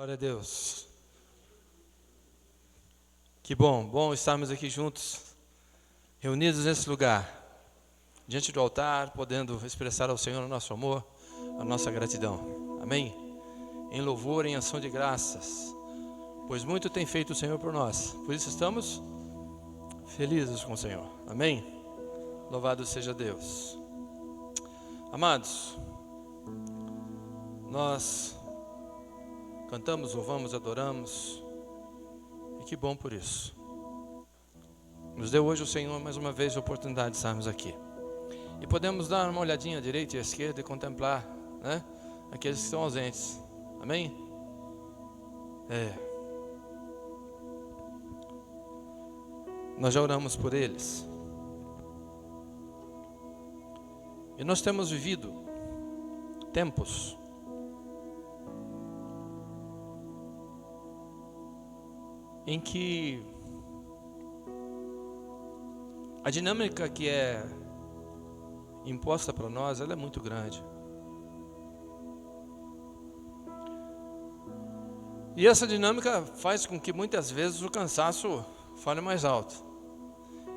Glória a Deus. Que bom estarmos aqui juntos, reunidos nesse lugar, diante do altar, podendo expressar ao Senhor o nosso amor, a nossa gratidão. Amém? Em louvor, em ação de graças, pois muito tem feito o Senhor por nós. Por isso estamos felizes com o Senhor. Amém? Louvado seja Deus. Amados, nós cantamos, louvamos, adoramos, e que bom por isso. Nos deu hoje o Senhor mais uma vez a oportunidade de estarmos aqui. E podemos dar uma olhadinha à direita e à esquerda e contemplar, né, aqueles que estão ausentes. Amém? Nós já oramos por eles. E nós temos vivido tempos em que a dinâmica que é imposta para nós, ela é muito grande. E essa dinâmica faz com que muitas vezes o cansaço fale mais alto.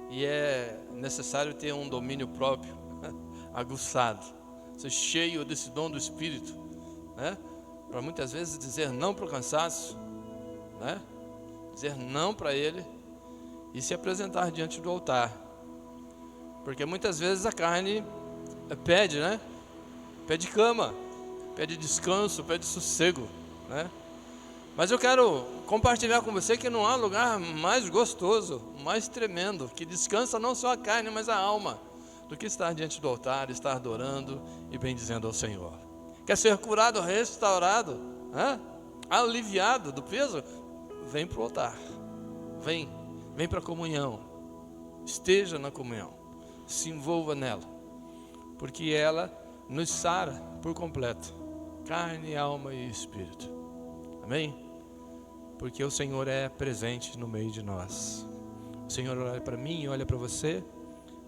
E é necessário ter um domínio próprio, aguçado, ser cheio desse dom do Espírito, né? Para muitas vezes dizer não para o cansaço, né? Dizer não para ele e se apresentar diante do altar. Porque muitas vezes a carne pede, né? Pede cama, pede descanso, pede sossego, né? Mas eu quero compartilhar com você que não há lugar mais gostoso, mais tremendo, que descansa não só a carne, mas a alma, do que estar diante do altar, estar adorando e bendizendo ao Senhor. Quer ser curado, restaurado, né? Aliviado do peso? Vem para o altar, vem para a comunhão, esteja na comunhão, se envolva nela, porque ela nos sara por completo, carne, alma e espírito. Amém? Porque o Senhor é presente no meio de nós. O Senhor olha para mim, olha para você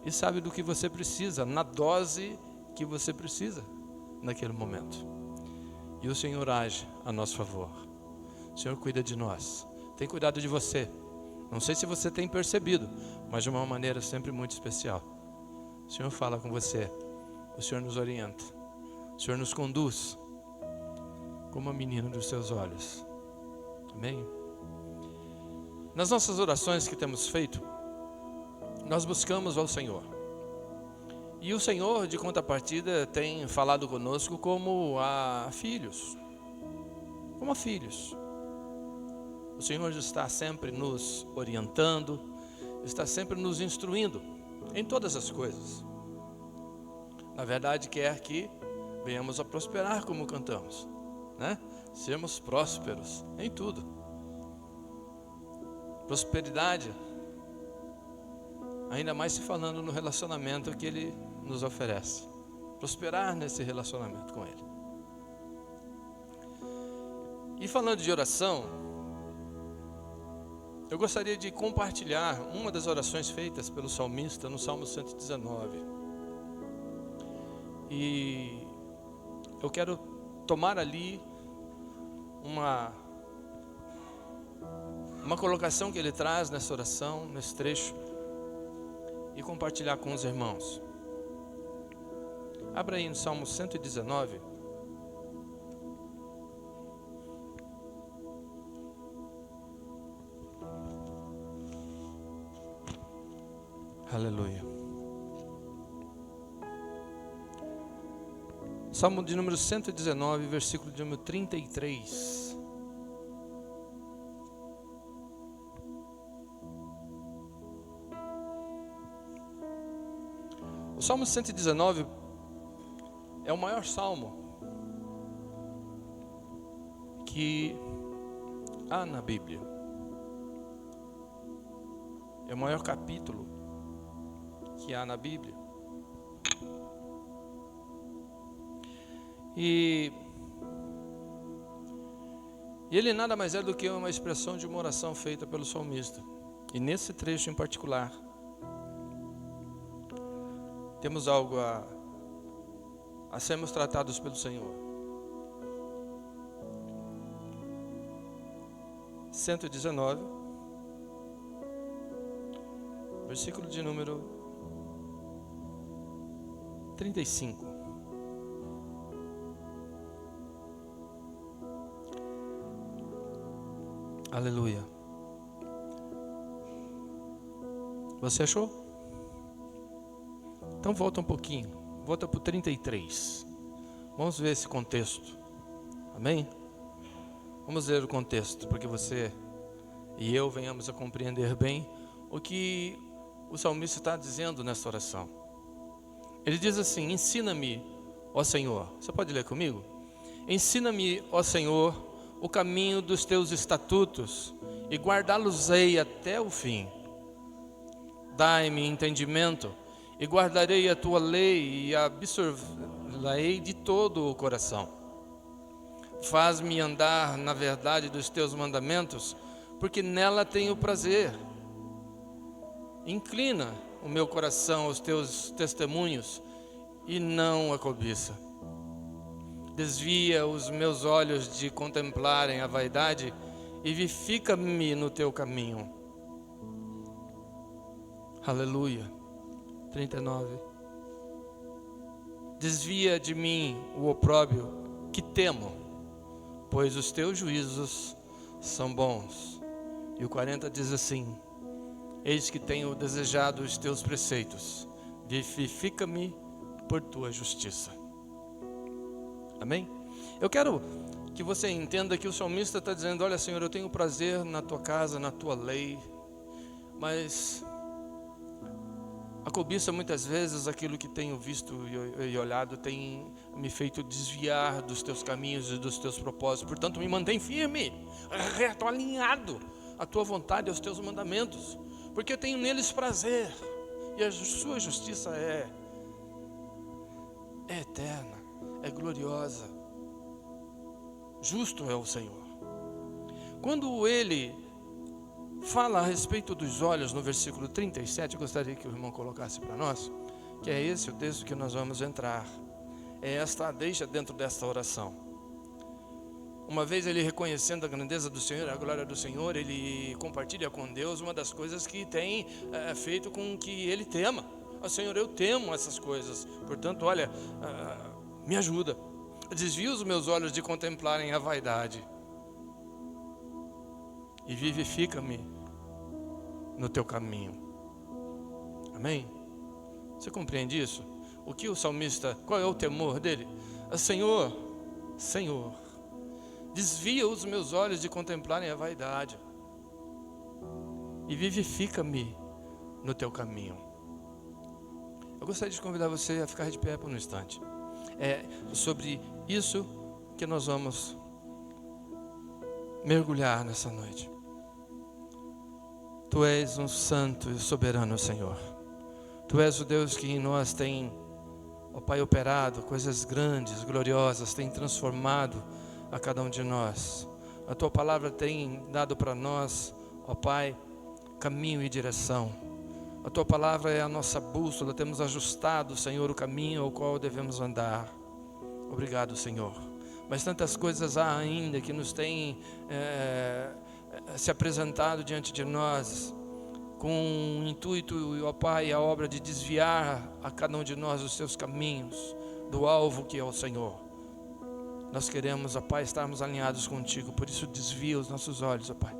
e sabe do que você precisa, na dose que você precisa naquele momento. E o Senhor age a nosso favor. O Senhor cuida de nós, tem cuidado de você. Não sei se você tem percebido, mas de uma maneira sempre muito especial. O Senhor fala com você, o Senhor nos orienta, o Senhor nos conduz como a menina dos seus olhos. Amém? Nas nossas orações que temos feito, nós buscamos ao Senhor. E o Senhor, de contrapartida, tem falado conosco como a filhos. Como a filhos. O Senhor está sempre nos orientando, está sempre nos instruindo em todas as coisas. Na verdade, quer que venhamos a prosperar como cantamos, né? Sermos prósperos em tudo. Prosperidade, ainda mais se falando no relacionamento que Ele nos oferece. Prosperar nesse relacionamento com Ele. E falando de oração, eu gostaria de compartilhar uma das orações feitas pelo salmista no Salmo 119. E eu quero tomar ali uma colocação que ele traz nessa oração, nesse trecho, e compartilhar com os irmãos. Abra aí no Salmo 119. Aleluia. Salmo de número 119, versículo de número 33. O Salmo 119 é o maior salmo que há na Bíblia. É o maior capítulo que há na Bíblia. E ele nada mais é do que uma expressão de uma oração feita pelo salmista. E nesse trecho em particular, temos algo a sermos tratados pelo Senhor. 119, versículo de número 35. Aleluia. Você achou? Então volta um pouquinho. Volta para o 33. Vamos ver esse contexto. Amém? Vamos ler o contexto, porque você e eu venhamos a compreender bem o que o salmista está dizendo nessa oração. Ele diz assim: ensina-me, ó Senhor. Você pode ler comigo? Ensina-me, ó Senhor, o caminho dos teus estatutos, e guardá-los-ei até o fim. Dai-me entendimento, e guardarei a tua lei, e absorvê-la-ei de todo o coração. Faz-me andar na verdade dos teus mandamentos, porque nela tenho prazer. Inclina o meu coração aos teus testemunhos, e não a cobiça. Desvia os meus olhos de contemplarem a vaidade, e vivifica-me no teu caminho. Aleluia. 39. Desvia de mim o opróbrio que temo, pois os teus juízos são bons. E o 40 diz assim: eis que tenho desejado os teus preceitos, vivifica-me por tua justiça. Amém? Eu quero que você entenda que o salmista está dizendo: olha, Senhor, eu tenho prazer na tua casa, na tua lei, mas a cobiça, muitas vezes, aquilo que tenho visto e olhado, tem me feito desviar dos teus caminhos e dos teus propósitos. Portanto, me mantém firme, reto, alinhado à tua vontade, aos teus mandamentos, porque eu tenho neles prazer, e a sua justiça é eterna, é gloriosa. Justo é o Senhor. Quando ele fala a respeito dos olhos, no versículo 37, eu gostaria que o irmão colocasse para nós, que é esse o texto que nós vamos entrar. É esta a deixa dentro desta oração. Uma vez ele reconhecendo a grandeza do Senhor, a glória do Senhor, ele compartilha com Deus uma das coisas que tem feito com que ele tema. Senhor, eu temo essas coisas, portanto, olha, me ajuda. Desvia os meus olhos de contemplarem a vaidade, e vivifica-me no teu caminho. Amém? Você compreende isso? O que o salmista, qual é o temor dele? Senhor, Senhor, desvia os meus olhos de contemplarem a vaidade, e vivifica-me no teu caminho. Eu gostaria de convidar você a ficar de pé por um instante. É sobre isso que nós vamos mergulhar nessa noite. Tu és um santo e soberano Senhor. Tu és o Deus que em nós tem, ó Pai, operado coisas grandes, gloriosas, tem transformado a cada um de nós. A Tua palavra tem dado para nós, ó Pai, caminho e direção. A Tua palavra é a nossa bússola, temos ajustado, Senhor, o caminho ao qual devemos andar. Obrigado, Senhor. Mas tantas coisas há ainda que nos têm se apresentado diante de nós, com o intuito, ó Pai, a obra de desviar a cada um de nós os seus caminhos, do alvo que é o Senhor. Nós queremos, ó Pai, estarmos alinhados contigo, por isso desvia os nossos olhos, ó Pai.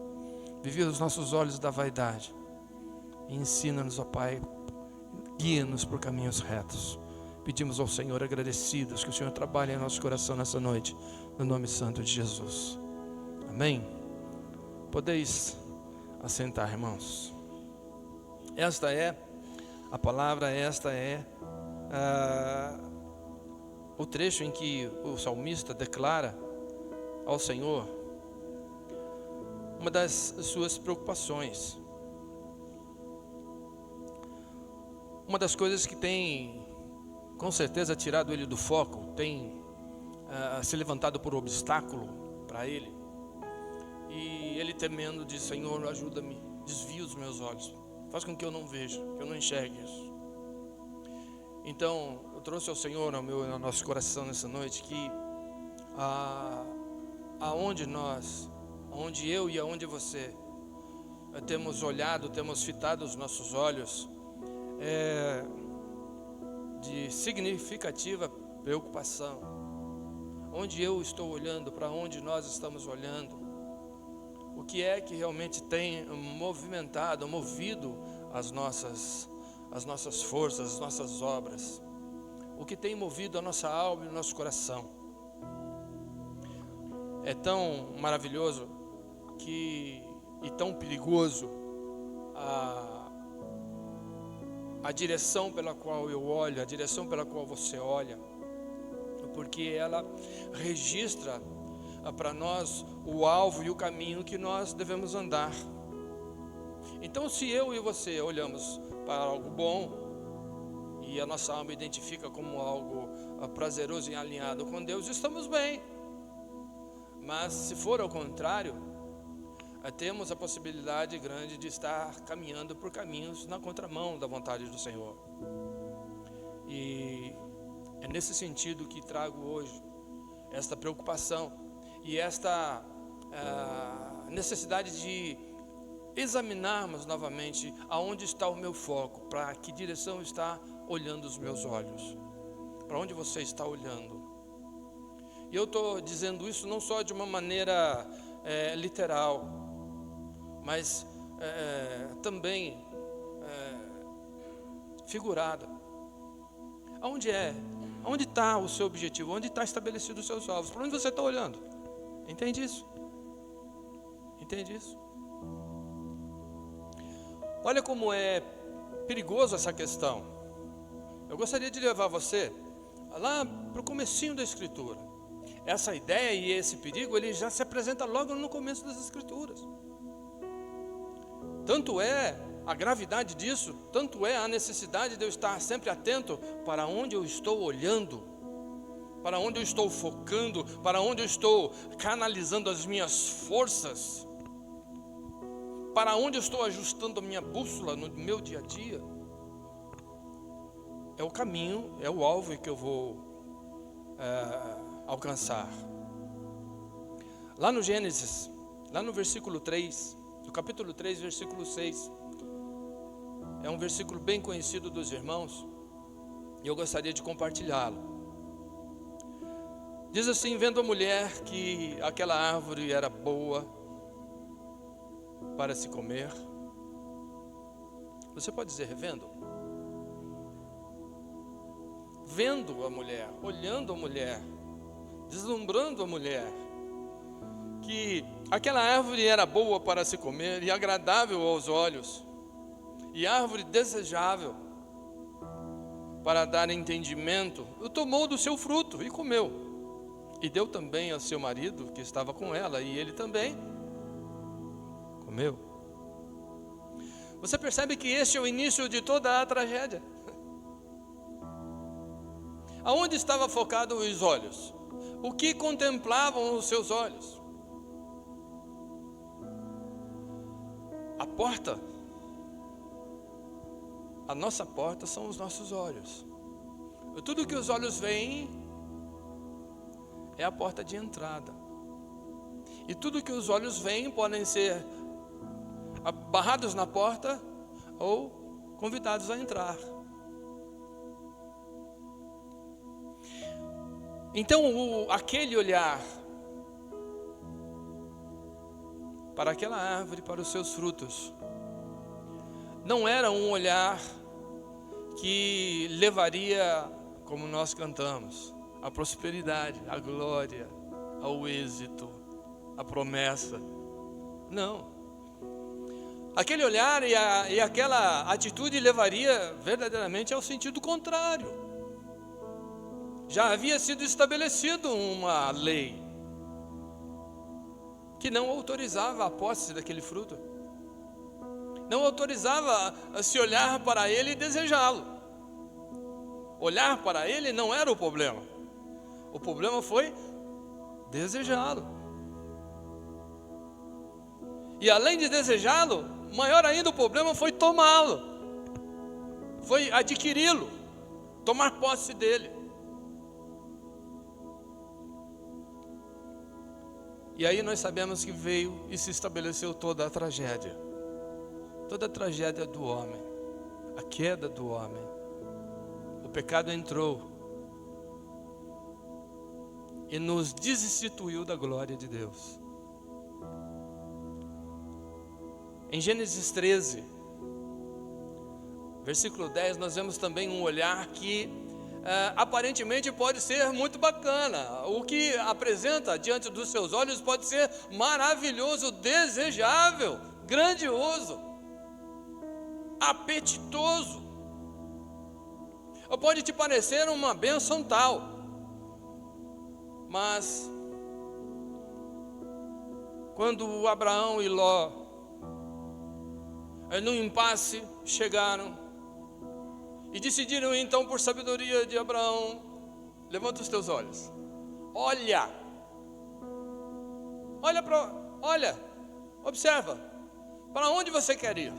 Desvia os nossos olhos da vaidade. E ensina-nos, ó Pai, guia-nos por caminhos retos. Pedimos ao Senhor, agradecidos, que o Senhor trabalhe em nosso coração nessa noite, no nome santo de Jesus. Amém? Podeis assentar, irmãos. Esta é a palavra, esta é o trecho em que o salmista declara ao Senhor uma das suas preocupações. Uma das coisas que tem, com certeza, tirado ele do foco, tem se levantado por obstáculo para ele. E ele temendo diz: Senhor, ajuda-me, desvia os meus olhos, faz com que eu não veja, que eu não enxergue isso. Então, eu trouxe ao Senhor, ao nosso coração nessa noite, que aonde nós, onde eu e aonde você temos olhado, temos fitado os nossos olhos, de significativa preocupação. Onde eu estou olhando, para onde nós estamos olhando, o que é que realmente tem movido as nossas forças, as nossas obras, o que tem movido a nossa alma e o nosso coração. É tão maravilhoso e tão perigoso a direção pela qual eu olho, a direção pela qual você olha, porque ela registra para nós o alvo e o caminho que nós devemos andar. Então, se eu e você olhamos para algo bom e a nossa alma identifica como algo prazeroso e alinhado com Deus, estamos bem. Mas se for ao contrário, temos a possibilidade grande de estar caminhando por caminhos na contramão da vontade do Senhor. E é nesse sentido que trago hoje esta preocupação e esta necessidade de examinarmos novamente aonde está o meu foco, para que direção está olhando os meus olhos, para onde você está olhando. E eu estou dizendo isso não só de uma maneira literal, mas também figurada. Onde está o seu objetivo? Onde está estabelecido os seus alvos? Para onde você está olhando? Entende isso? Entende isso? Olha como é perigoso essa questão. Eu gostaria de levar você lá para o comecinho da Escritura. Essa ideia e esse perigo, ele já se apresenta logo no começo das Escrituras. Tanto é a gravidade disso, tanto é a necessidade de eu estar sempre atento para onde eu estou olhando, para onde eu estou focando, para onde eu estou canalizando as minhas forças, para onde eu estou ajustando a minha bússola no meu dia a dia. É o caminho, é o alvo que eu vou alcançar. Lá no Gênesis, lá no versículo 3, no capítulo 3, versículo 6, é um versículo bem conhecido dos irmãos, e eu gostaria de compartilhá-lo. Diz assim: vendo a mulher que aquela árvore era boa para se comer. Você pode dizer vendo? Vendo a mulher, olhando a mulher, deslumbrando a mulher, que aquela árvore era boa para se comer e agradável aos olhos, e árvore desejável para dar entendimento, o tomou do seu fruto e comeu, e deu também ao seu marido que estava com ela, e ele também comeu. Você percebe que este é o início de toda a tragédia. Aonde estavam focados os olhos? O que contemplavam os seus olhos? A porta. A nossa porta são os nossos olhos. Tudo que os olhos veem é a porta de entrada. E tudo que os olhos veem podem ser barrados na porta ou convidados a entrar. Então, aquele olhar para aquela árvore, para os seus frutos, não era um olhar que levaria, como nós cantamos, a prosperidade, a glória, ao êxito, a promessa. Não. Aquele olhar e aquela atitude levaria verdadeiramente ao sentido contrário. Já havia sido estabelecido uma lei que não autorizava a posse daquele fruto, não autorizava a se olhar para ele e desejá-lo. Olhar para ele não era o problema foi desejá-lo. E além de desejá-lo, maior ainda o problema foi tomá-lo, foi adquiri-lo, tomar posse dele. E aí nós sabemos que veio e se estabeleceu toda a tragédia do homem, a queda do homem. O pecado entrou e nos desinstituiu da glória de Deus. Em Gênesis 13, versículo 10, nós vemos também um olhar que aparentemente pode ser muito bacana. O que apresenta diante dos seus olhos pode ser maravilhoso, desejável, grandioso, apetitoso. Ou pode te parecer uma bênção tal, mas quando Abraão e Ló, num impasse, chegaram e decidiram então, por sabedoria de Abraão: levanta os teus olhos, olha, observa, para onde você quer ir?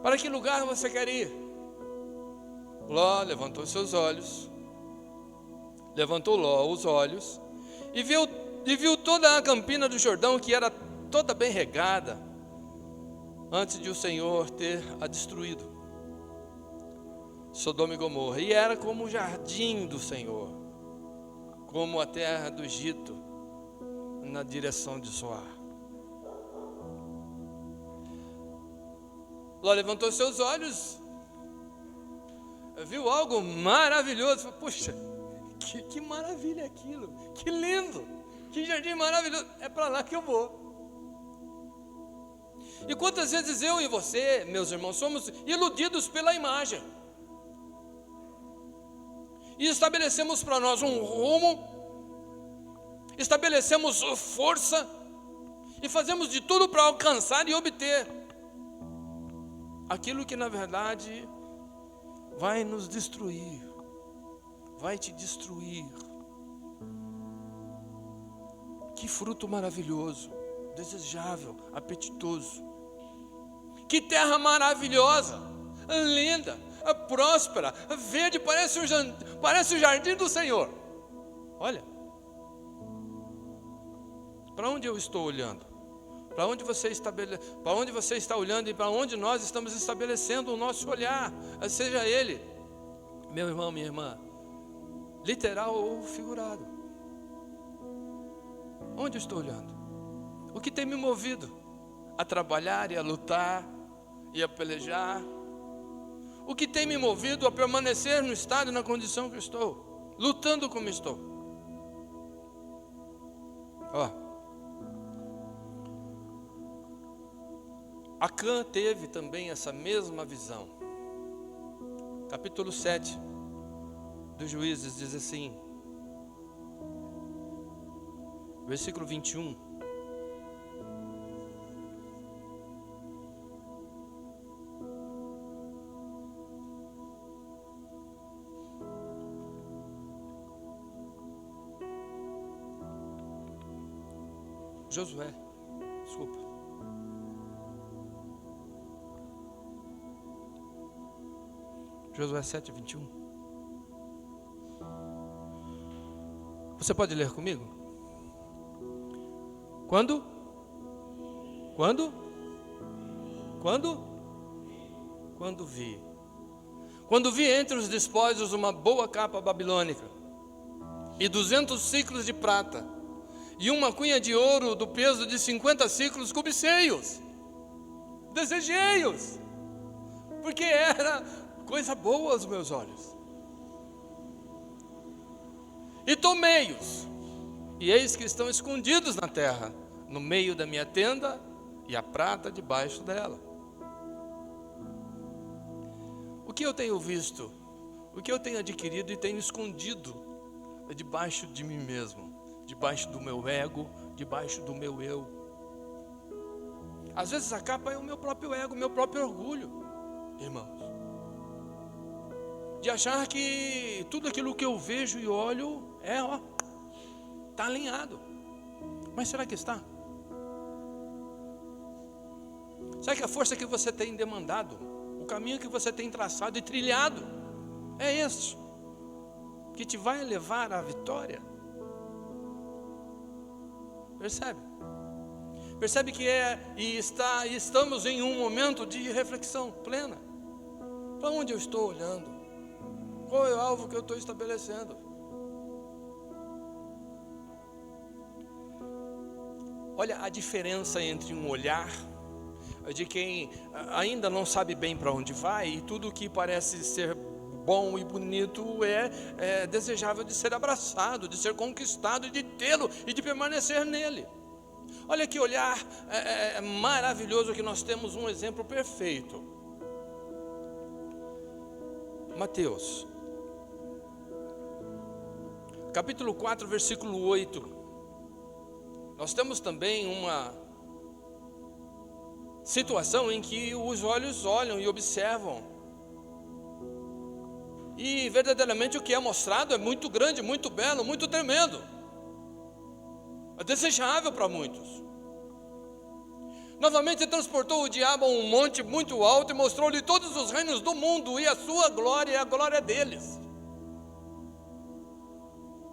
Para que lugar você quer ir? Ló levantou seus olhos, levantou Ló os olhos e viu toda a campina do Jordão, que era toda bem regada, antes de o Senhor ter a destruído, Sodoma e Gomorra. E era como o jardim do Senhor, como a terra do Egito, na direção de Zoar. Ló levantou seus olhos, viu algo maravilhoso. Puxa, que maravilha aquilo, que lindo, que jardim maravilhoso, é para lá que eu vou. E quantas vezes eu e você, meus irmãos, somos iludidos pela imagem e estabelecemos para nós um rumo, estabelecemos força e fazemos de tudo para alcançar e obter aquilo que na verdade vai nos destruir, vai te destruir. Que fruto maravilhoso, desejável, apetitoso. Que terra maravilhosa, linda, próspera, verde, parece o jardim do Senhor. Olha, para onde eu estou olhando? Para onde você está olhando e para onde nós estamos estabelecendo o nosso olhar, seja ele, meu irmão, minha irmã, literal ou figurado. Onde eu estou olhando? O que tem me movido a trabalhar e a lutar e a pelejar? O que tem me movido a permanecer no estado e na condição que eu estou, lutando como estou? Acã teve também essa mesma visão. Capítulo 7 dos Juízes diz assim, versículo 21. Josué 7, 21. Você pode ler comigo? Quando vi. Quando vi entre os despojos uma boa capa babilônica e 200 ciclos de prata e uma cunha de ouro do peso de 50 ciclos, cobicei-os, desejei-os, porque era coisa boa aos meus olhos. E tomei-os, e eis que estão escondidos na terra, no meio da minha tenda, e a prata debaixo dela. O que eu tenho visto, o que eu tenho adquirido e tenho escondido é debaixo de mim mesmo, debaixo do meu ego, debaixo do meu eu. Às vezes a capa é o meu próprio ego, o meu próprio orgulho, irmãos, de achar que tudo aquilo que eu vejo e olho está alinhado. Mas será que está? Será que a força que você tem demandado, o caminho que você tem traçado e trilhado, é esse? que te vai levar à vitória. Percebe? Percebe que estamos em um momento de reflexão plena. Para onde eu estou olhando? Qual é o alvo que eu estou estabelecendo? Olha a diferença entre um olhar de quem ainda não sabe bem para onde vai, e tudo que parece ser bom e bonito é desejável de ser abraçado, de ser conquistado, de tê-lo e de permanecer nele. Olha que olhar maravilhoso, que nós temos um exemplo perfeito. Mateus, capítulo 4, versículo 8. Nós temos também uma situação em que os olhos olham e observam, e verdadeiramente o que é mostrado é muito grande, muito belo, muito tremendo, é desejável para muitos. Novamente transportou o diabo a um monte muito alto e mostrou-lhe todos os reinos do mundo e a sua glória e a glória deles.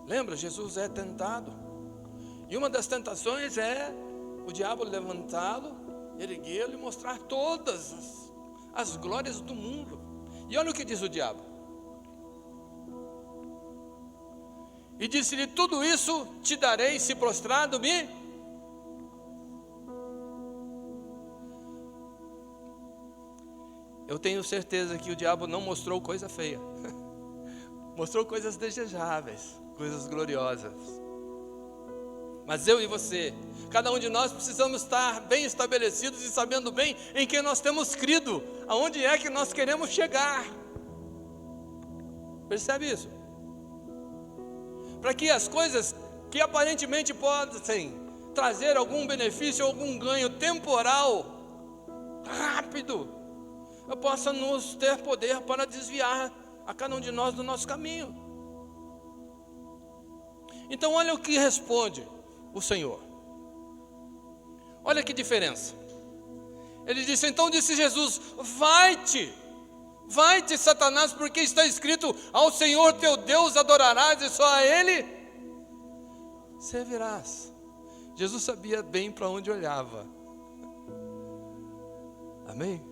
Lembra, Jesus é tentado, e uma das tentações é o diabo levantá-lo, erguê-lo e mostrar todas as glórias do mundo. E olha o que diz o diabo: e disse-lhe: tudo isso te darei se prostrado me. Eu tenho certeza que o diabo não mostrou coisa feia, mostrou coisas desejáveis, coisas gloriosas. Mas eu e você, cada um de nós precisamos estar bem estabelecidos e sabendo bem em quem nós temos crido, aonde é que nós queremos chegar. Percebe isso? Para que as coisas que aparentemente podem trazer algum benefício, algum ganho temporal, rápido, eu possa nos ter poder para desviar a cada um de nós do nosso caminho. Então olha o que responde o Senhor. Olha que diferença. Ele disse: então disse Jesus: vai-te, Satanás, porque está escrito: ao Senhor teu Deus adorarás e só a Ele servirás. Jesus sabia bem para onde olhava. Amém?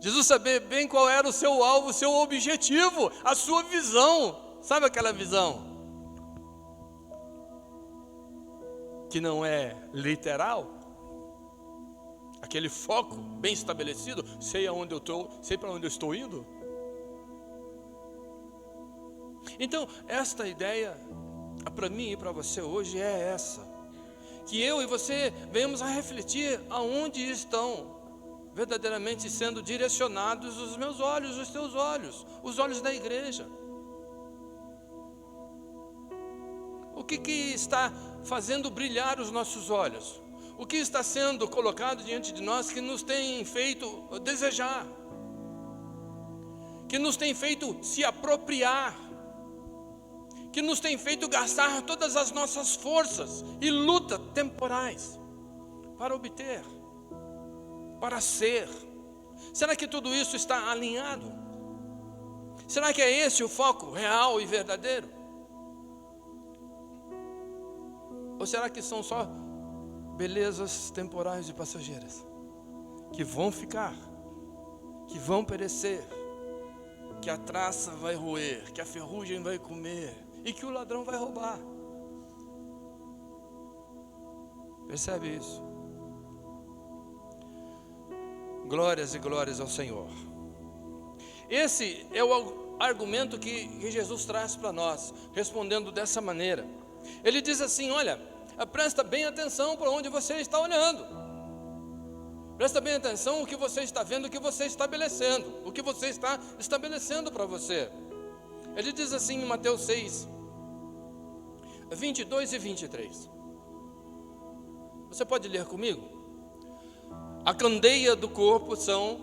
Jesus sabia bem qual era o seu alvo, o seu objetivo, a sua visão. Sabe aquela visão que não é literal? Aquele foco bem estabelecido, sei aonde eu estou, sei para onde eu estou indo. Então, esta ideia, para mim e para você hoje é essa: que eu e você venhamos a refletir aonde estão verdadeiramente sendo direcionados os meus olhos, os teus olhos, os olhos da igreja. O que está fazendo brilhar os nossos olhos? O que está sendo colocado diante de nós que nos tem feito desejar, que nos tem feito se apropriar, que nos tem feito gastar todas as nossas forças e luta temporais para obter, para ser? Será que tudo isso está alinhado? Será que é esse o foco real e verdadeiro? Ou será que são só belezas temporais e passageiras, que vão ficar, que vão perecer, que a traça vai roer, que a ferrugem vai comer e que o ladrão vai roubar? Percebe isso? Glórias e glórias ao Senhor. Esse é o argumento que Jesus traz para nós, respondendo dessa maneira. Ele diz assim: olha, presta bem atenção para onde você está olhando, presta bem atenção o que você está vendo, o que você está estabelecendo, o que você está estabelecendo para você. Ele diz assim em Mateus 6, 22 e 23. Você pode ler comigo? A candeia do corpo são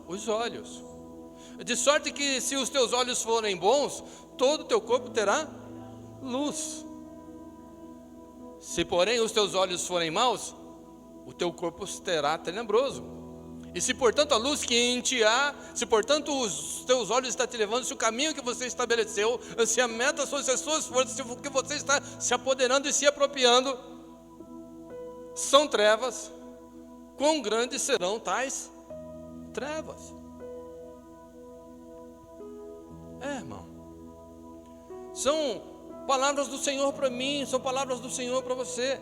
os olhos, de sorte que se os teus olhos forem bons, todo o teu corpo terá luz. Se porém os teus olhos forem maus, o teu corpo será tenebroso. E se portanto a luz que em ti há, se portanto os teus olhos estão te levando, se o caminho que você estabeleceu, se a meta são as suas forças, se o que você está se apoderando e se apropriando, são trevas, quão grandes serão tais trevas? Irmão, são palavras do Senhor para mim, são palavras do Senhor para você.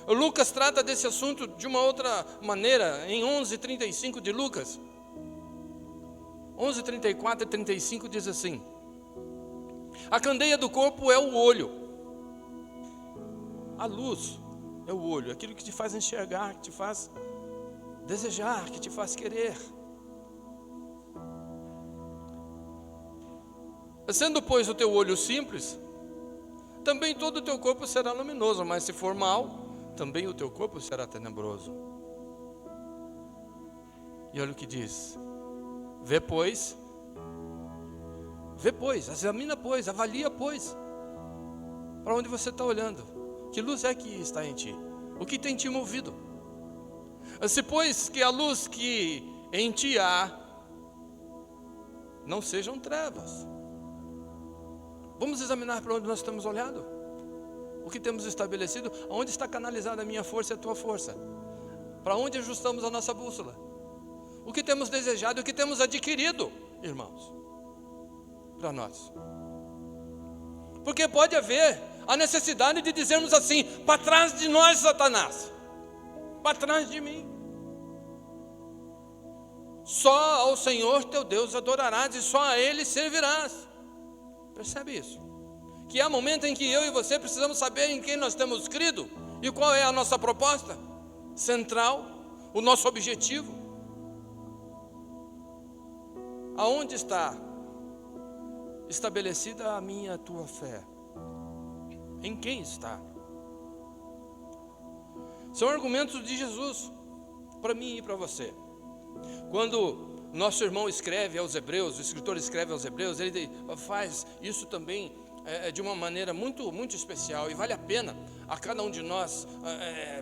Lucas trata desse assunto de uma outra maneira, em 11:35 de Lucas. 11:34 e 35 diz assim: a candeia do corpo é o olho. A luz é o olho, aquilo que te faz enxergar, que te faz desejar, que te faz querer. Sendo, pois, o teu olho simples, também todo o teu corpo será luminoso, mas se for mau, também o teu corpo será tenebroso. E olha o que diz: vê, pois, examina, pois, avalia, pois, para onde você está olhando, que luz é que está em ti, o que tem te movido. Se, pois, que a luz que em ti há, não sejam trevas. Vamos examinar para onde nós estamos olhando, o que temos estabelecido, aonde está canalizada a minha força e a tua força, para onde ajustamos a nossa bússola, o que temos desejado, o que temos adquirido, irmãos, para nós. Porque pode haver a necessidade de dizermos assim: para trás de nós, Satanás, para trás de mim. Só ao Senhor teu Deus adorarás e só a Ele servirás. Percebe isso? Que há momento em que eu e você precisamos saber em quem nós temos crido e qual é a nossa proposta central, o nosso objetivo. Aonde está estabelecida a minha e a tua fé? Em quem está? São argumentos de Jesus para mim e para você. Quando nosso irmão escreve aos Hebreus, o escritor escreve aos Hebreus, ele faz isso também de uma maneira muito, muito especial, e vale a pena a cada um de nós,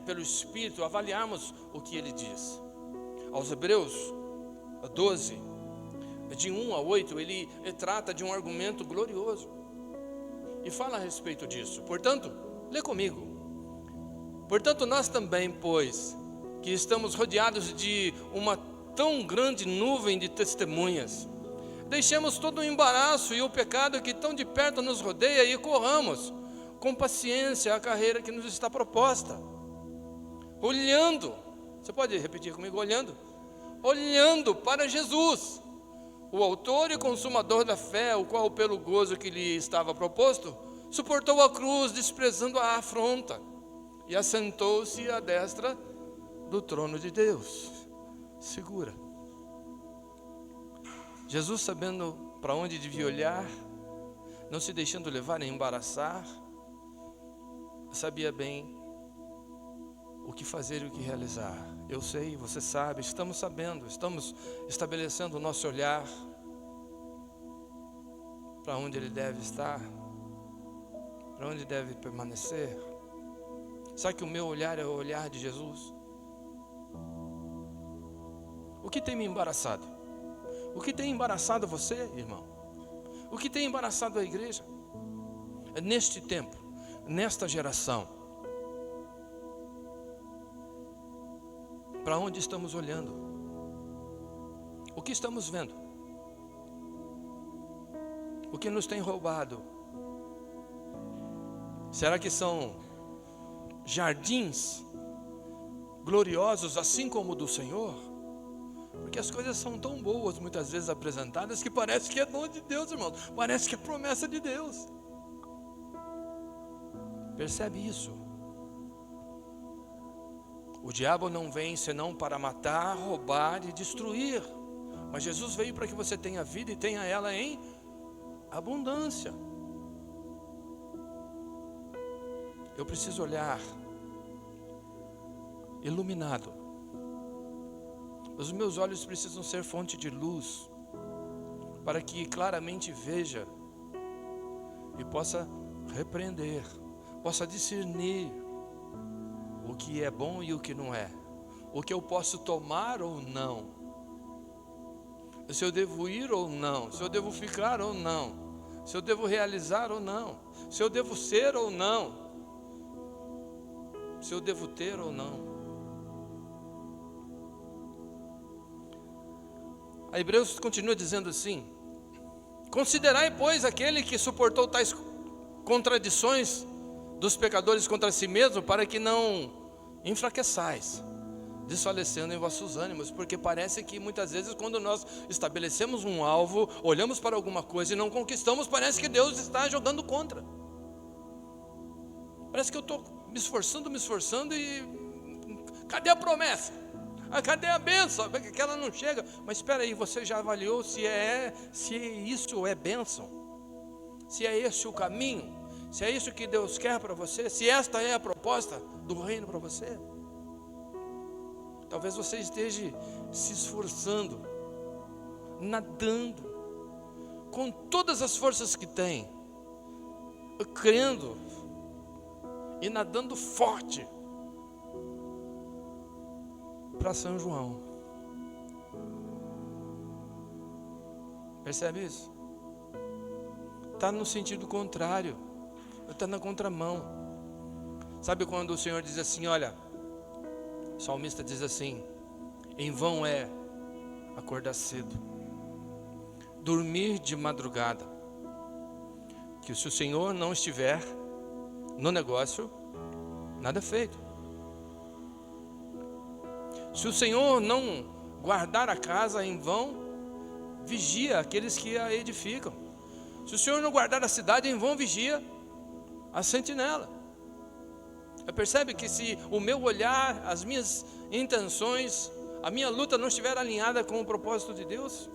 pelo Espírito, avaliarmos o que ele diz. Aos Hebreus 12, de 1 a 8, ele trata de um argumento glorioso e fala a respeito disso. Portanto, lê comigo. Portanto, nós também, pois, que estamos rodeados de uma tão grande nuvem de testemunhas, deixemos todo o embaraço e o pecado que tão de perto nos rodeia e corramos com paciência a carreira que nos está proposta, olhando, você pode repetir comigo, olhando para Jesus, o autor e consumador da fé, o qual pelo gozo que lhe estava proposto, suportou a cruz, desprezando a afronta, e assentou-se à destra do trono de Deus. Segura. Jesus, sabendo para onde devia olhar, não se deixando levar nem embaraçar, sabia bem o que fazer e o que realizar. Eu sei, você sabe, estamos sabendo, estamos estabelecendo o nosso olhar para onde ele deve estar, para onde deve permanecer. Sabe que o meu olhar é o olhar de Jesus? O que tem me embaraçado? O que tem embaraçado você, irmão? O que tem embaraçado a igreja? Neste tempo, nesta geração, para onde estamos olhando? O que estamos vendo? O que nos tem roubado? Será que são jardins gloriosos assim como o do Senhor? Porque as coisas são tão boas, muitas vezes apresentadas, que parece que é dom de Deus, irmão. Parece que é promessa de Deus. Percebe isso? O diabo não vem senão para matar, roubar e destruir. Mas Jesus veio para que você tenha vida e tenha ela em abundância. Eu preciso olhar iluminado. Os meus olhos precisam ser fonte de luz, para que claramente veja e possa repreender, possa discernir o que é bom e o que não é, o que eu posso tomar ou não, se eu devo ir ou não, se eu devo ficar ou não, se eu devo realizar ou não, se eu devo ser ou não, se eu devo ter ou não. A Hebreus continua dizendo assim: considerai, pois, aquele que suportou tais contradições dos pecadores contra si mesmo, para que não enfraqueçais, desfalecendo em vossos ânimos. Porque parece que muitas vezes, quando nós estabelecemos um alvo, olhamos para alguma coisa e não conquistamos, parece que Deus está jogando contra. Parece que eu estou me esforçando e cadê a promessa? Cadê a bênção? Que ela não chega. Mas espera aí, você já avaliou se isso é bênção? Se é esse o caminho? Se é isso que Deus quer para você? Se esta é a proposta do reino para você? Talvez você esteja se esforçando, nadando, com todas as forças que tem, crendo e nadando forte para São João. Percebe isso? Está no sentido contrário, está na contramão. Sabe quando o Senhor diz assim, olha, o salmista diz assim: em vão é acordar cedo, dormir de madrugada, que se o Senhor não estiver no negócio, nada é feito. Se o Senhor não guardar a casa, em vão vigia aqueles que a edificam. Se o Senhor não guardar a cidade, em vão vigia a sentinela. Percebe que se o meu olhar, as minhas intenções, a minha luta não estiver alinhada com o propósito de Deus,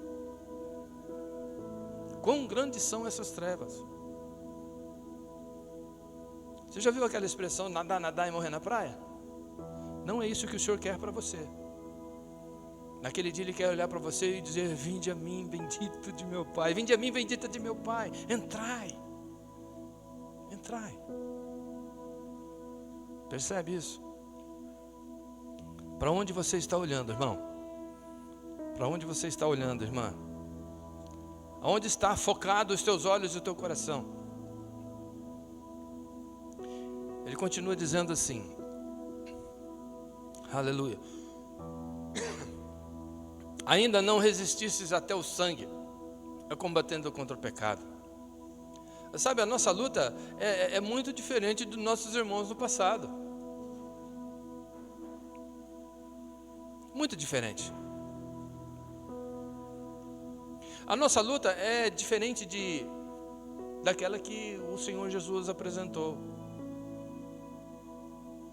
quão grandes são essas trevas? Você já viu aquela expressão, nadar e morrer na praia? Não é isso que o Senhor quer para você. Naquele dia Ele quer olhar para você e dizer: vinde a mim, bendito de meu Pai, vinde a mim, bendita de meu Pai, entrai. Percebe isso? Para onde você está olhando, irmão? Para onde você está olhando, irmã? Aonde está focado os teus olhos e o teu coração? Ele continua dizendo assim, aleluia: ainda não resististes até o sangue, combatendo contra o pecado. Sabe, a nossa luta é muito diferente dos nossos irmãos do passado. Muito diferente. A nossa luta é diferente daquela que o Senhor Jesus apresentou.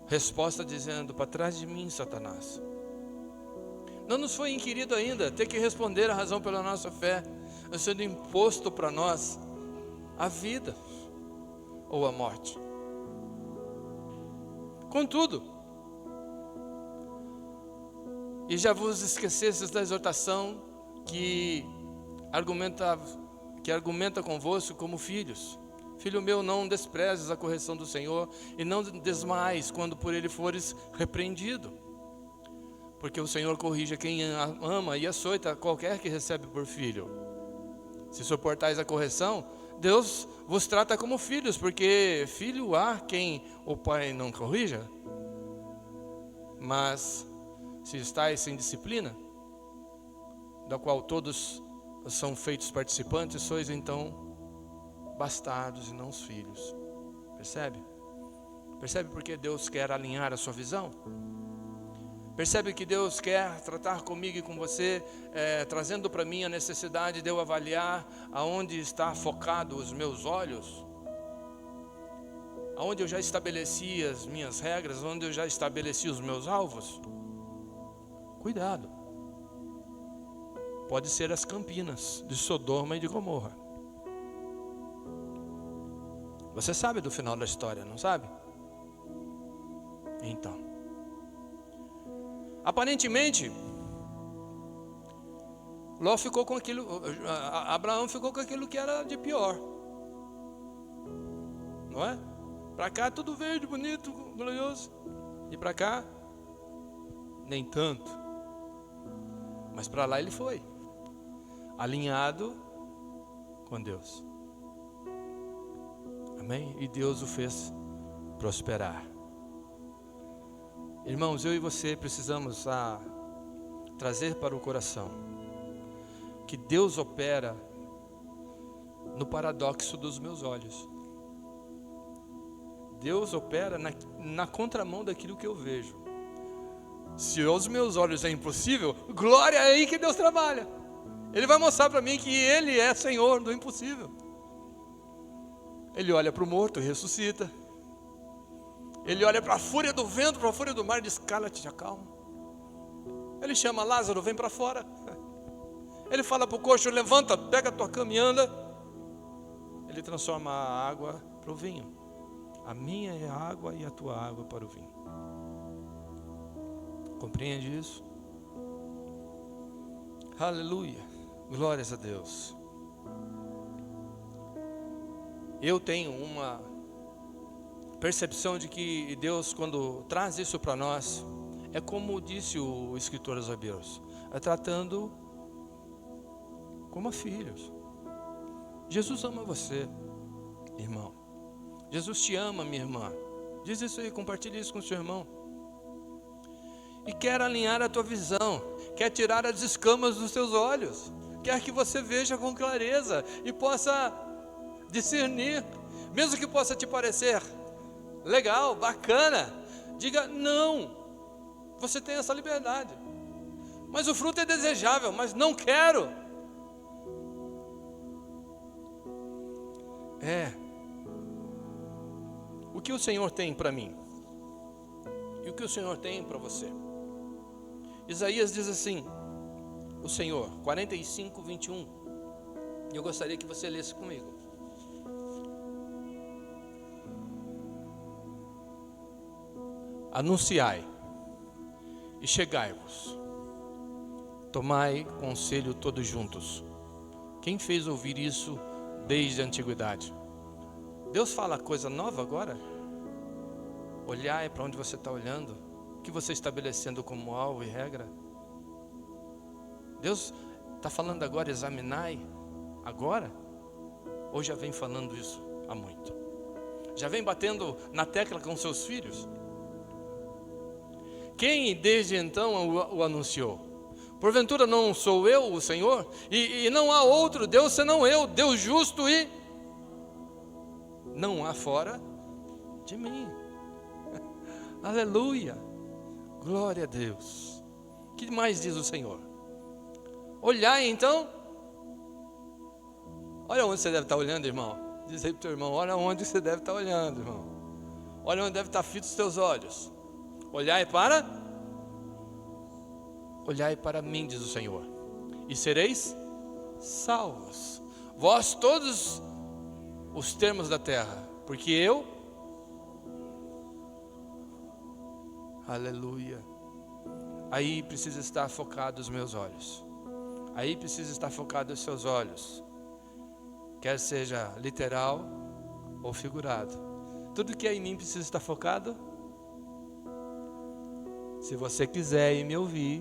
Resposta dizendo: para trás de mim, Satanás. Não nos foi inquirido ainda ter que responder a razão pela nossa fé, sendo imposto para nós a vida ou a morte. Contudo, e já vos esquecestes da exortação que argumenta convosco como filhos. Filho meu, não desprezes a correção do Senhor, e não desmaies quando por ele fores repreendido. Porque o Senhor corrige quem ama e açoita qualquer que recebe por filho. Se suportais a correção, Deus vos trata como filhos, porque filho há quem o pai não corrija. Mas se estáis sem disciplina, da qual todos são feitos participantes, sois então bastardos e não os filhos. Percebe? Percebe porque Deus quer alinhar a sua visão? Percebe que Deus quer tratar comigo e com você, trazendo para mim a necessidade de eu avaliar aonde está focado os meus olhos, aonde eu já estabeleci as minhas regras, onde eu já estabeleci os meus alvos. Cuidado, pode ser as Campinas de Sodoma e de Gomorra. Você sabe do final da história, não sabe? Então, aparentemente, Abraão ficou com aquilo que era de pior, não é? Para cá tudo verde, bonito, glorioso, e para cá nem tanto. Mas para lá ele foi, alinhado com Deus. Amém? E Deus o fez prosperar. Irmãos, eu e você precisamos trazer para o coração que Deus opera no paradoxo dos meus olhos. Deus opera na contramão daquilo que eu vejo. Se aos meus olhos é impossível, glória, é aí que Deus trabalha. Ele vai mostrar para mim que Ele é Senhor do impossível. Ele olha para o morto e ressuscita. Ele olha para a fúria do vento, para a fúria do mar e diz: cala-te, te acalma. Ele chama Lázaro, vem para fora. Ele fala para o coxo: levanta, pega a tua cama e anda. Ele transforma a água para o vinho. A minha é a água e a tua água para o vinho. Compreende isso? Aleluia, glórias a Deus. Eu tenho uma percepção de que Deus, quando traz isso para nós, é como disse o escritor aos Hebreus, é tratando como a filhos. Jesus ama você, irmão. Jesus te ama, minha irmã. Diz isso aí, compartilhe isso com o seu irmão. E quer alinhar a tua visão, quer tirar as escamas dos teus olhos, quer que você veja com clareza e possa discernir, mesmo que possa te parecer legal, bacana, diga não. Você tem essa liberdade. Mas o fruto é desejável, mas não quero. O que o Senhor tem para mim? E o que o Senhor tem para você? Isaías diz assim, o Senhor, 45, 21. E eu gostaria que você lesse comigo. Anunciai e chegai-vos, tomai conselho todos juntos. Quem fez ouvir isso desde a antiguidade? Deus fala coisa nova agora? Olhai para onde você está olhando, o que você está estabelecendo como alvo e regra. Deus está falando agora, examinai agora? Ou já vem falando isso há muito? Já vem batendo na tecla com seus filhos? Quem desde então o anunciou? Porventura não sou eu o Senhor? E não há outro Deus senão eu, Deus justo, e não há fora de mim. Aleluia, glória a Deus. O que mais diz o Senhor? Olhai então. Olha onde você deve estar olhando, irmão. Diz aí para o teu irmão: olha onde você deve estar olhando, irmão. Olha onde deve estar fitos os teus olhos. Olhai para mim, diz o Senhor, e sereis salvos, vós todos os termos da terra, porque eu, aleluia, aí precisa estar focado os meus olhos, aí precisa estar focado os seus olhos, quer seja literal ou figurado. Tudo que é em mim precisa estar focado. Se você quiser ir me ouvir,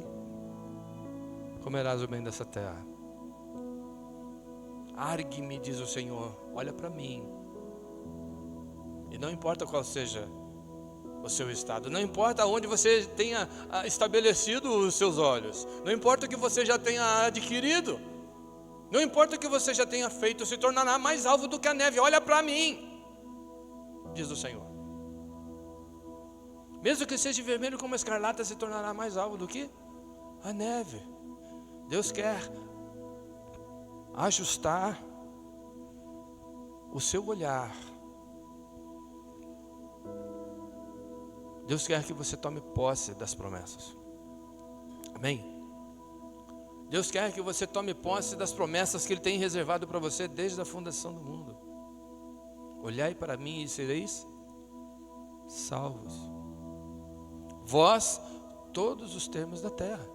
comerás o bem dessa terra. Argue-me, diz o Senhor, olha para mim. E não importa qual seja o seu estado, não importa onde você tenha estabelecido os seus olhos, não importa o que você já tenha adquirido, não importa o que você já tenha feito, se tornará mais alvo do que a neve. Olha para mim, diz o Senhor. Mesmo que seja vermelho como a escarlata, se tornará mais alvo do que a neve. Deus quer ajustar o seu olhar. Deus quer que você tome posse das promessas. Amém? Deus quer que você tome posse das promessas que Ele tem reservado para você desde a fundação do mundo. Olhai para mim e sereis salvos, vós todos os termos da terra.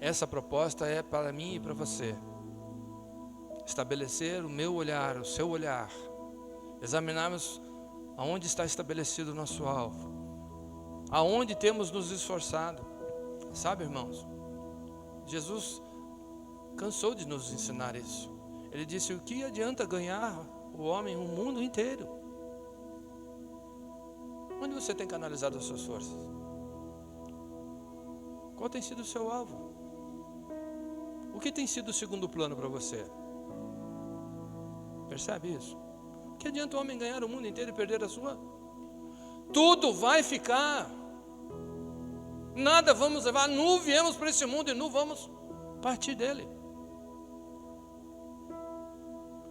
Essa proposta é para mim e para você. Estabelecer o meu olhar, o seu olhar. Examinarmos aonde está estabelecido o nosso alvo. aonde temos nos esforçado. Sabe, irmãos, Jesus cansou de nos ensinar isso. Ele disse: o que adianta ganhar o homem o mundo inteiro? Onde você tem canalizado as suas forças? Qual tem sido o seu alvo? O que tem sido o segundo plano para você? Percebe isso? O que adianta o homem ganhar o mundo inteiro e perder a sua? Tudo vai ficar. Nada vamos levar. Nu viemos para esse mundo e nu vamos partir dele.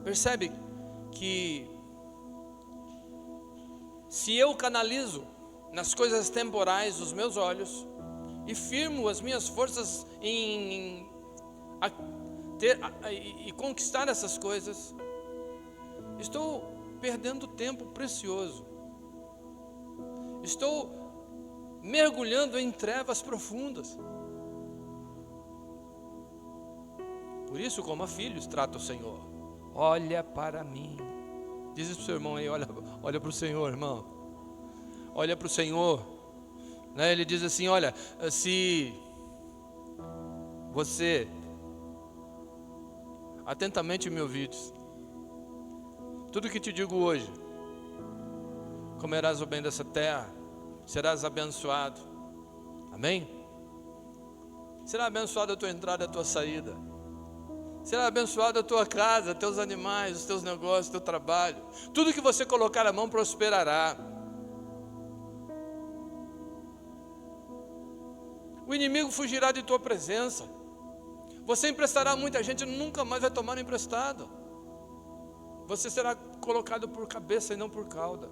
Percebe que se eu canalizo nas coisas temporais os meus olhos e firmo as minhas forças em conquistar essas coisas, estou perdendo tempo precioso. Estou mergulhando em trevas profundas. Por isso, como a filhos, trata o Senhor. Olha para mim. Diz isso para o seu irmão aí, olha para o Senhor, irmão. Olha para o Senhor. Né? Ele diz assim: olha, se você atentamente me ouvires, tudo que te digo hoje, comerás o bem dessa terra, serás abençoado. Amém? Será abençoada a tua entrada e a tua saída. Será abençoada a tua casa, teus animais, os teus negócios, teu trabalho. Tudo que você colocar a mão prosperará. O inimigo fugirá de tua presença. Você emprestará a muita gente, nunca mais vai tomar emprestado. Você será colocado por cabeça e não por cauda.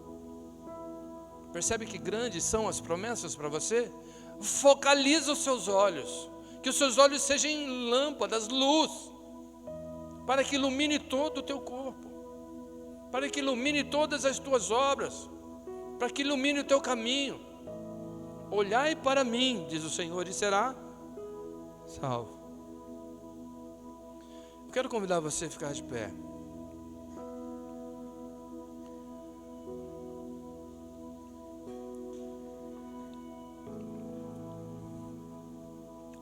Percebe que grandes são as promessas para você? Focaliza os seus olhos. Que os seus olhos sejam lâmpadas, luz, para que ilumine todo o teu corpo, para que ilumine todas as tuas obras, para que ilumine o teu caminho. Olhai para mim, diz o Senhor, e será salvo. Eu quero convidar você a ficar de pé.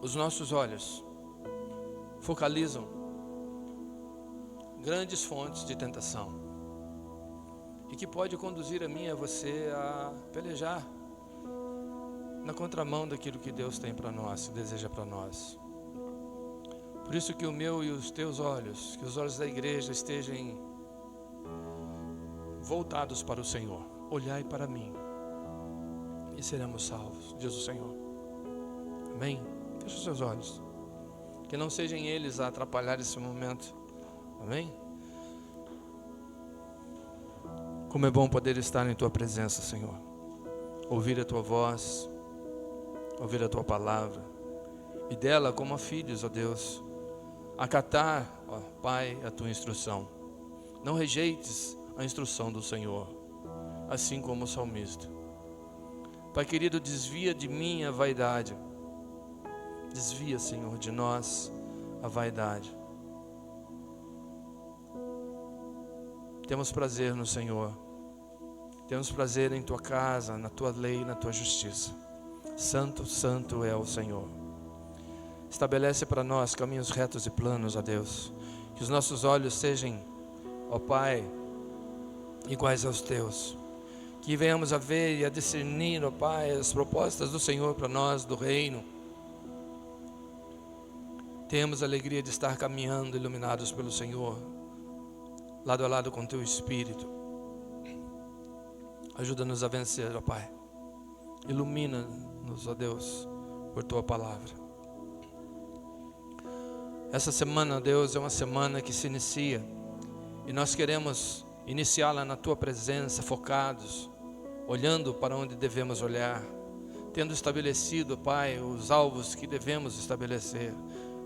Os nossos olhos focalizam grandes fontes de tentação e que pode conduzir a mim e a você a pelejar na contramão daquilo que Deus tem para nós, deseja para nós. Por isso que o meu e os teus olhos, que os olhos da igreja estejam voltados para o Senhor. Olhai para mim e seremos salvos, diz o Senhor. Amém? Feche os seus olhos. Que não sejam eles a atrapalhar esse momento. Amém? Como é bom poder estar em tua presença, Senhor. Ouvir a tua voz, ouvir a tua palavra, e dela, como a filhos, ó Deus, acatar, ó Pai, a tua instrução. Não rejeites a instrução do Senhor, assim como o salmista. Pai querido, desvia de mim a vaidade. Desvia, Senhor, de nós a vaidade. Temos prazer no Senhor. Temos prazer em tua casa, na tua lei, na tua justiça. Santo, santo é o Senhor. Estabelece para nós caminhos retos e planos, ó Deus. Que os nossos olhos sejam, ó Pai, iguais aos teus. Que venhamos a ver e a discernir, ó Pai, as propostas do Senhor para nós, do reino. Temos a alegria de estar caminhando, iluminados pelo Senhor, lado a lado com teu Espírito. Ajuda-nos a vencer, ó Pai. Ilumina-nos, ó Deus, por tua palavra. Essa semana, Deus, é uma semana que se inicia e nós queremos iniciá-la na tua presença, focados, olhando para onde devemos olhar, tendo estabelecido, Pai, os alvos que devemos estabelecer,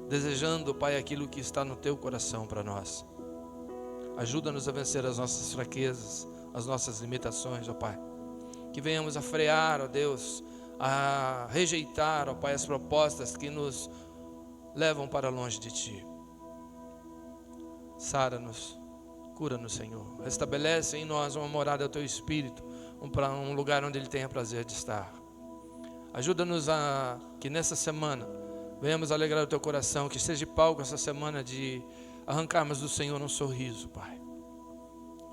desejando, Pai, aquilo que está no teu coração para nós. Ajuda-nos a vencer as nossas fraquezas, as nossas limitações, ó Pai. Que venhamos a frear, ó Deus, a rejeitar, ó Pai, as propostas que nos levam para longe de Ti. Sara-nos, cura-nos, Senhor. Estabelece em nós uma morada do Teu Espírito, um lugar onde Ele tenha prazer de estar. Ajuda-nos a que nessa semana venhamos alegrar o teu coração, que seja de palco essa semana de arrancarmos do Senhor um sorriso, Pai.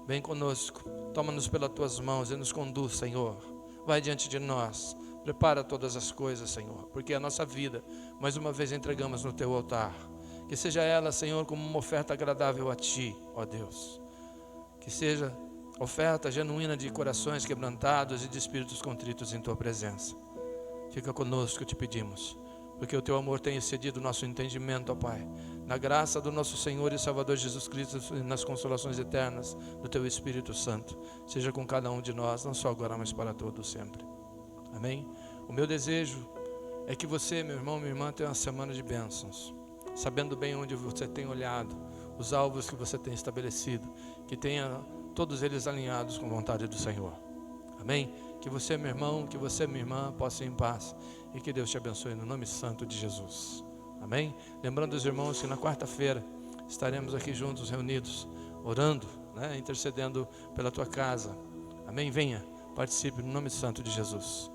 Vem conosco, toma-nos pelas tuas mãos e nos conduz, Senhor. Vai diante de nós, prepara todas as coisas, Senhor, porque a nossa vida, mais uma vez, entregamos no teu altar. Que seja ela, Senhor, como uma oferta agradável a ti, ó Deus. Que seja oferta genuína de corações quebrantados e de espíritos contritos em tua presença. Fica conosco, te pedimos, porque o teu amor tem excedido o nosso entendimento, ó Pai. Na graça do nosso Senhor e Salvador Jesus Cristo e nas consolações eternas do teu Espírito Santo, seja com cada um de nós, não só agora, mas para todos sempre. Amém? O meu desejo é que você, meu irmão, minha irmã, tenha uma semana de bênçãos, sabendo bem onde você tem olhado, os alvos que você tem estabelecido, que tenha todos eles alinhados com a vontade do Senhor. Amém? Que você, meu irmão, que você, minha irmã, possa ir em paz e que Deus te abençoe no nome santo de Jesus. Amém? Lembrando os irmãos que na quarta-feira estaremos aqui juntos, reunidos, orando, intercedendo pela tua casa. Amém? Venha, participe no nome santo de Jesus.